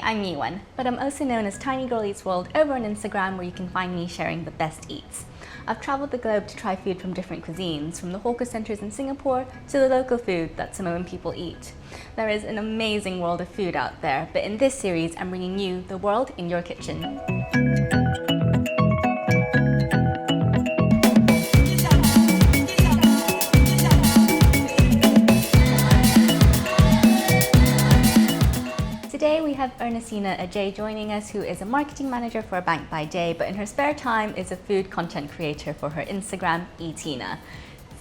I'm Yiwen, but I'm also known as Tiny Girl Eats World over on Instagram, where you can find me sharing the best eats. I've traveled the globe to try food from different cuisines, from the hawker centres in Singapore to the local food that Samoan people eat. There is an amazing world of food out there, but in this series I'm bringing you the world in your kitchen. Today we have Erenstina Ajay joining us, who is a marketing manager for a bank by day, but in her spare time is a food content creator for her Instagram, Etina.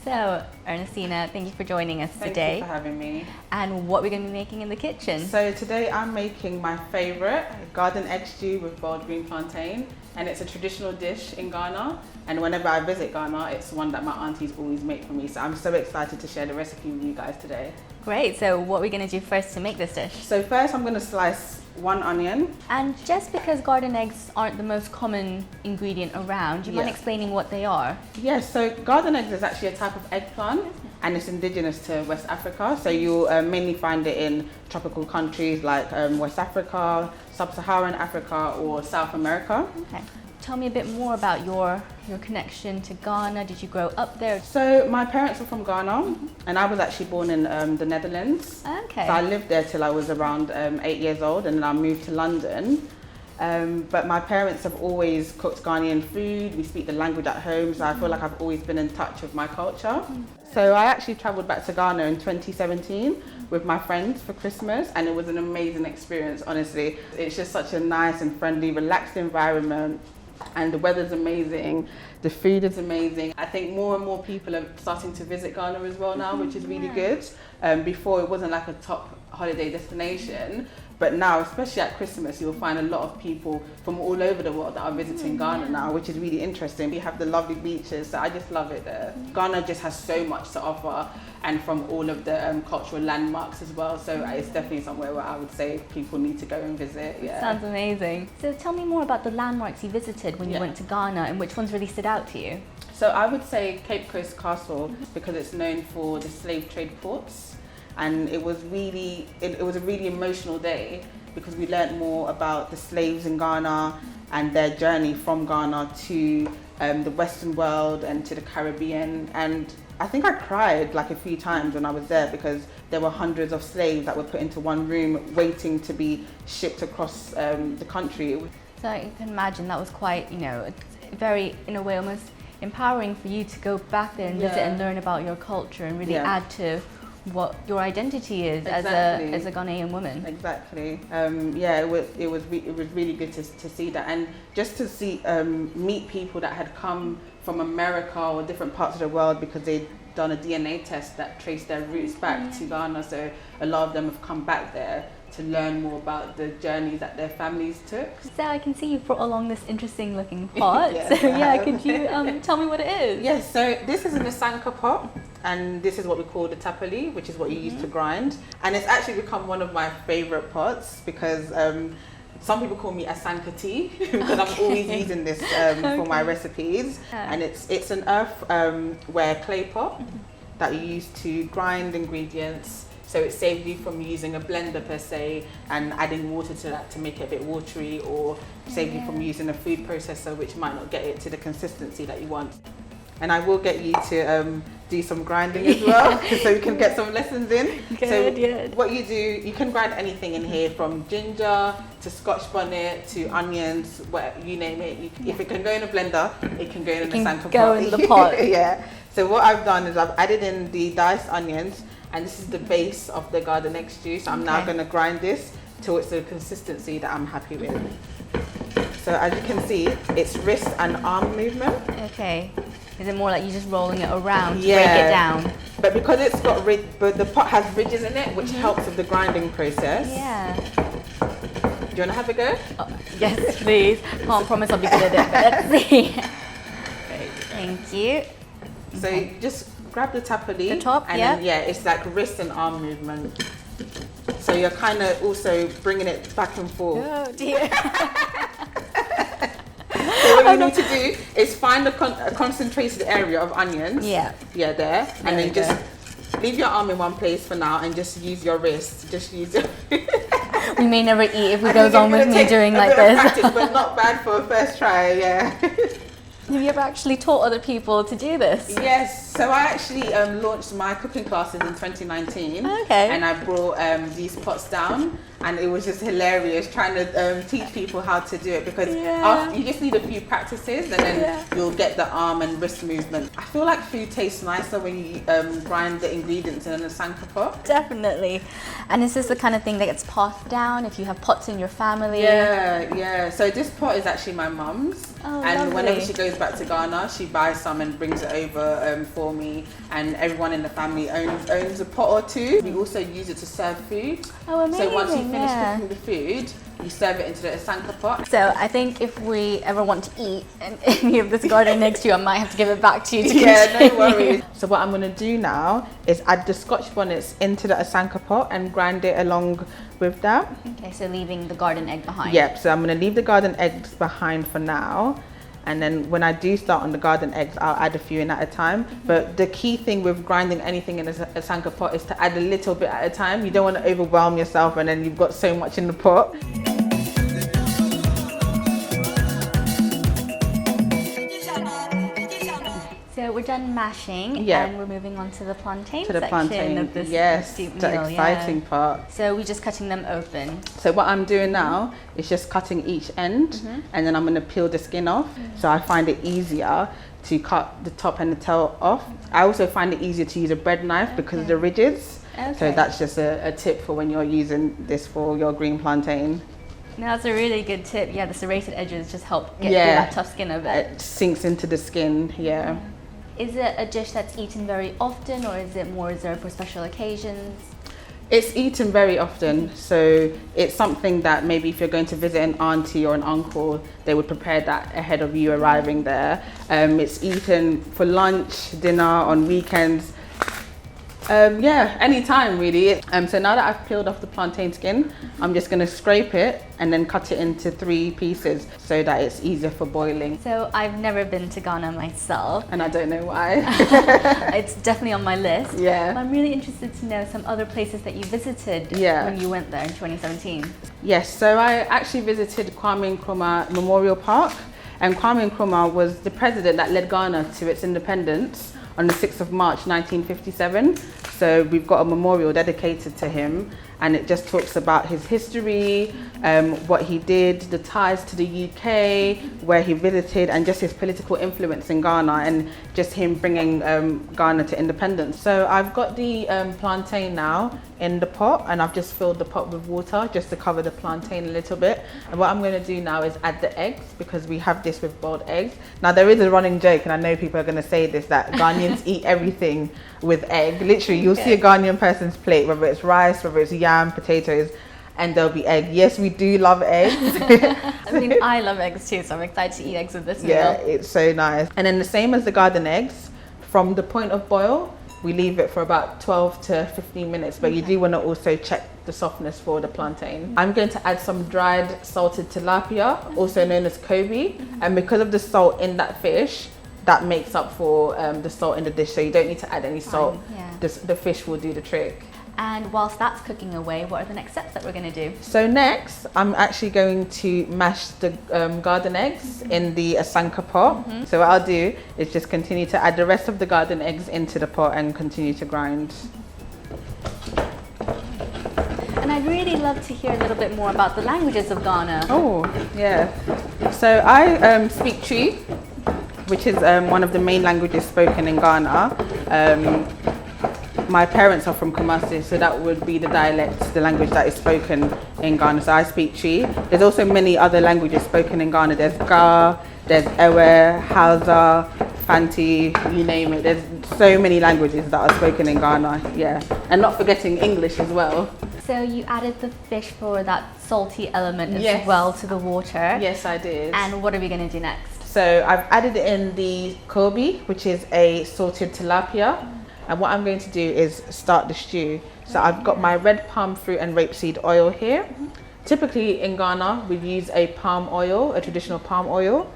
So, Erenstina, thank you for joining us today. Thank you for having me. And what we're going to be making in the kitchen. So today I'm making my favourite, garden egg stew with boiled green plantain. And it's a traditional dish in Ghana. And whenever I visit Ghana, it's one that my aunties always make for me. So I'm so excited to share the recipe with you guys today. Great, so what are we going to do first to make this dish? So first I'm going to slice one onion. And just because garden eggs aren't the most common ingredient around, do you mind explaining what they are? Yes, so garden eggs is actually a type of eggplant and it's indigenous to West Africa. So you'll mainly find it in tropical countries like West Africa, Sub-Saharan Africa or South America. Okay. Tell me a bit more about your connection to Ghana. Did you grow up there? So my parents are from Ghana and I was actually born in the Netherlands. Okay. So I lived there till I was around 8 years old and then I moved to London. But my parents have always cooked Ghanaian food. We speak the language at home, so I feel like I've always been in touch with my culture. So I actually travelled back to Ghana in 2017 with my friends for Christmas and it was an amazing experience, honestly. It's just such a nice and friendly, relaxed environment. And the weather's amazing, the food is amazing. I think more and more people are starting to visit Ghana as well now, which is really good. Before it wasn't like a top holiday destination, but now, especially at Christmas, you'll find a lot of people from all over the world that are visiting Ghana now, which is really interesting. We have the lovely beaches, so I just love it there. Ghana just has so much to offer, and from all of the cultural landmarks as well, so it's definitely somewhere where I would say people need to go and visit. Yeah. Sounds amazing. So tell me more about the landmarks you visited when you went to Ghana, and which ones really stood out to you? So I would say Cape Coast Castle, because it's known for the slave trade ports. And it was a really emotional day because we learned more about the slaves in Ghana and their journey from Ghana to the Western world and to the Caribbean. And I think I cried like a few times when I was there because there were hundreds of slaves that were put into one room waiting to be shipped across the country. So I can imagine that was quite, very, in a way, almost empowering for you to go back there and visit and learn about your culture and really add to what your identity is as a Ghanaian woman. Exactly. It was really good to see that, and just to see meet people that had come from America or different parts of the world because they'd done a DNA test that traced their roots back to Ghana. So a lot of them have come back there to learn more about the journeys that their families took. So I can see you brought along this interesting looking pot. Yes, so could you tell me what it is? Yes, so this is an Asanka pot. And this is what we call the tapali, which is what you use to grind. And it's actually become one of my favorite pots because some people call me Asanka Tea because I'm always using this for my recipes. And it's an earthenware clay pot that you use to grind ingredients. So it saves you from using a blender per se and adding water to that to make it a bit watery, or save you from using a food processor which might not get it to the consistency that you want. And I will get you to do some grinding as well, so we can get some lessons in. What you do, you can grind anything in here, from ginger to Scotch bonnet to onions, you name it. If it can go in a blender, it can go in a Asanka pot. Go in the pot. Yeah. So what I've done is I've added in the diced onions, and this is the base of the garden egg stew. So I'm now going to grind this till it's the consistency that I'm happy with. So as you can see, it's wrist and arm movement. Okay. Is it more like you're just rolling it around to break it down? But because it's got but the pot has ridges in it, which helps with the grinding process. Yeah. Do you want to have a go? Oh, yes, please. Can't promise I'll be good at it, but let's see. Great, thank you. So you just grab the tapali. The top, and then, it's like wrist and arm movement. So you're kind of also bringing it back and forth. Oh dear. So what you need to do is find a concentrated area of onions. Yeah. Yeah, there. And then just leave your arm in one place for now and just use your wrist. Just use it. We may never eat if I it goes think on it's with gonna me take doing a like bit of this. practice, but not bad for a first try, yeah. Have you ever actually taught other people to do this? Yes, so I actually launched my cooking classes in 2019. Okay. And I brought these pots down, and it was just hilarious trying to teach people how to do it, because after, you just need a few practices and then you'll get the arm and wrist movement. I feel like food tastes nicer when you grind the ingredients in an Asanka pot. Definitely. And is this the kind of thing that gets passed down if you have pots in your family? Yeah. So this pot is actually my mum's. Oh, and lovely. whenever she goes back to Ghana, she buys some and brings it over for me. And everyone in the family owns a pot or two. We also use it to serve food. Oh, amazing. So once you finish cooking the food, you serve it into the Asanka pot. So I think if we ever want to eat any of this garden next to you, I might have to give it back to you to continue. No worries. So what I'm going to do now is add the Scotch bonnets into the Asanka pot and grind it along with that. Okay, so leaving the garden egg behind. Yep, so I'm going to leave the garden eggs behind for now. And then when I do start on the garden eggs, I'll add a few in at a time. But the key thing with grinding anything in a Asanka pot is to add a little bit at a time. You don't want to overwhelm yourself and then you've got so much in the pot. So we're done mashing and we're moving on to the plantain section of this steep meal. The exciting part. So we're just cutting them open. So what I'm doing now is just cutting each end and then I'm going to peel the skin off. So I find it easier to cut the top and the tail off. I also find it easier to use a bread knife because of the ridges. So that's just a tip for when you're using this for your green plantain. No, that's a really good tip. Yeah, the serrated edges just help get through that tough skin of it. It sinks into the skin, Is it a dish that's eaten very often, or is it more reserved for special occasions? It's eaten very often, so it's something that maybe if you're going to visit an auntie or an uncle, they would prepare that ahead of you arriving there. It's eaten for lunch, dinner, on weekends. Any time really. So now that I've peeled off the plantain skin, I'm just going to scrape it and then cut it into 3 pieces so that it's easier for boiling. So I've never been to Ghana myself. And I don't know why. It's definitely on my list. Yeah. But I'm really interested to know some other places that you visited when you went there in 2017. Yes, so I actually visited Kwame Nkrumah Memorial Park, and Kwame Nkrumah was the president that led Ghana to its independence on the 6th of March 1957. So we've got a memorial dedicated to him, and it just talks about his history, what he did, the ties to the UK, where he visited, and just his political influence in Ghana, and just him bringing Ghana to independence. So I've got the plantain now in the pot, and I've just filled the pot with water just to cover the plantain a little bit. And what I'm going to do now is add the eggs, because we have this with boiled eggs. Now there is a running joke, and I know people are going to say this, that Ghanaians eat everything with egg. Literally, you'll see a Ghanaian person's plate, whether it's rice, whether it's yam, potatoes, and there'll be egg. Yes, we do love eggs. I mean, I love eggs too, so I'm excited to eat eggs with this meal. Yeah, it's so nice. And then the same as the garden eggs, from the point of boil, we leave it for about 12 to 15 minutes, but you do want to also check the softness for the plantain. I'm going to add some dried salted tilapia, also known as Kobe, and because of the salt in that fish, that makes up for the salt in the dish, so you don't need to add any salt. The fish will do the trick. And whilst that's cooking away, what are the next steps that we're going to do? So next, I'm actually going to mash the garden eggs in the Asanka pot. So what I'll do is just continue to add the rest of the garden eggs into the pot and continue to grind. And I'd really love to hear a little bit more about the languages of Ghana. Oh, yeah. So I speak Twi, which is one of the main languages spoken in Ghana. My parents are from Kumasi, so that would be the dialect, the language that is spoken in Ghana. So I speak Twi. There's also many other languages spoken in Ghana. There's Ga, there's Ewe, Hausa, Fanti, you name it. There's so many languages that are spoken in Ghana, and not forgetting English as well. So you added the fish for that salty element as well to the water. Yes, I did. And what are we going to do next? So I've added in the Kobe, which is a salted tilapia. And what I'm going to do is start the stew. So I've got my red palm fruit and rapeseed oil here. Typically in Ghana, we use a palm oil, a traditional palm oil.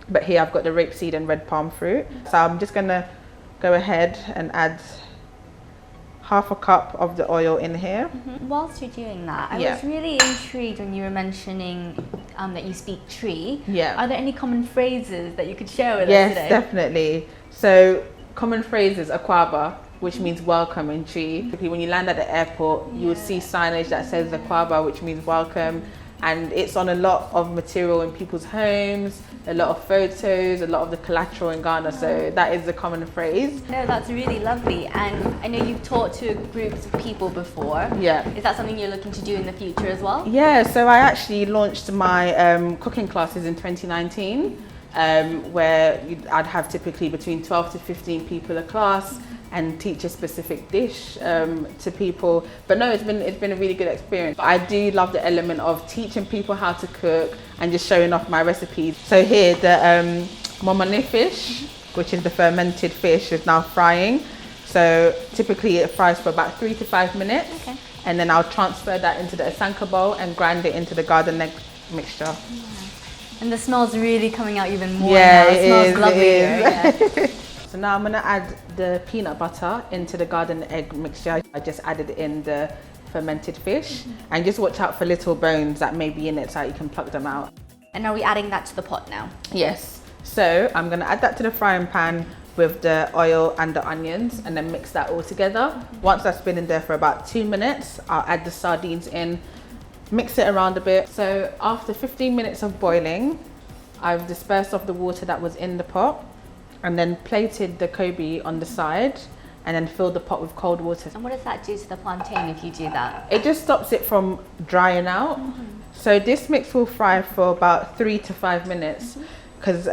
But here I've got the rapeseed and red palm fruit. So I'm just gonna go ahead and add half a cup of the oil in here. Whilst you're doing that, I Yeah. was really intrigued when you were mentioning that you speak tree. Yeah. Are there any common phrases that you could share with us Yes, today? definitely. So common phrases, Akwaba, which means welcome in Tree. When you land at the airport, you will see signage that says Akwaba, which means welcome. And it's on a lot of material in people's homes, a lot of photos, a lot of the collateral in Ghana. So that is the common phrase. No, that's really lovely. And I know you've taught to groups of people before. Yeah. Is that something you're looking to do in the future as well? Yeah, so I actually launched my cooking classes in 2019, where I'd have typically between 12 to 15 people a class and teach a specific dish to people. But no, it's been a really good experience. I do love the element of teaching people how to cook and just showing off my recipes. So here, the momone fish, which is the fermented fish, is now frying. So typically it fries for about 3 to 5 minutes. Okay. And then I'll transfer that into the Asanka bowl and grind it into the garden egg mixture. And the smell's really coming out even more Yeah, now. It smells is, lovely it is. here. Yeah. So now I'm gonna add the peanut butter into the garden egg mixture. I just added in the fermented fish, and just watch out for little bones that may be in it so that you can pluck them out. And are we adding that to the pot now? Yes, so I'm gonna add that to the frying pan with the oil and the onions and then mix that all together. Once that's been in there for about 2 minutes, I'll add the sardines in, mix it around a bit. So after 15 minutes of boiling, I've dispersed off the water that was in the pot and then plated the Kobe on the side and then filled the pot with cold water. And what does that do to the plantain if you do that? It just stops it from drying out. So this mix will fry for about 3 to 5 minutes because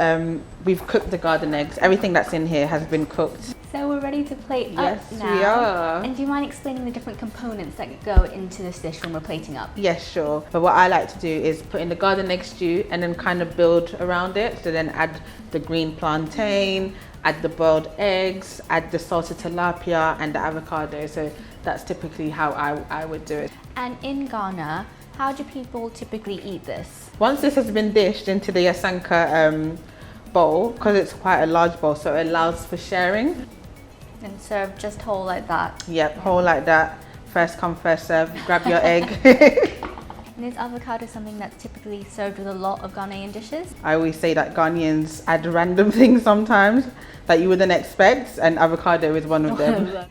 we've cooked the garden eggs. Everything that's in here has been cooked. So we're ready to plate Yes, up now. we are. And do you mind explaining the different components that go into this dish when we're plating up? Yes, sure. But what I like to do is put in the garden egg stew and then kind of build around it. So then add the green plantain, add the boiled eggs, add the salted tilapia and the avocado. So that's typically how I would do it. And in Ghana, how do people typically eat this? Once this has been dished into the Asanka bowl, because it's quite a large bowl, so it allows for sharing. And serve just whole like that? Yep, whole like that. First come, first serve. Grab your egg. And is avocado something that's typically served with a lot of Ghanaian dishes? I always say that Ghanaians add random things sometimes that you wouldn't expect, and avocado is one of them.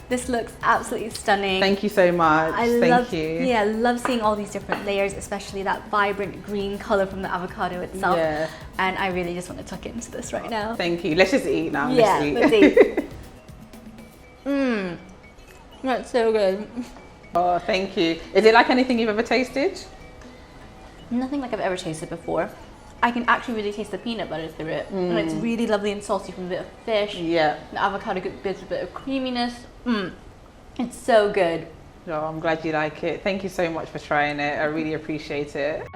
This looks absolutely stunning. Thank you so much. Thank you. Yeah, I love seeing all these different layers, especially that vibrant green color from the avocado itself. Yeah. And I really just want to tuck into this right now. Thank you. Let's just eat now. Yeah, let's eat. That's so good. Oh, thank you. Is it like anything you've ever tasted? Nothing like I've ever tasted before. I can actually really taste the peanut butter through it. And it's really lovely and salty from a bit of fish. Yeah. The avocado gives a bit of creaminess. It's so good. Oh, I'm glad you like it. Thank you so much for trying it. I really appreciate it.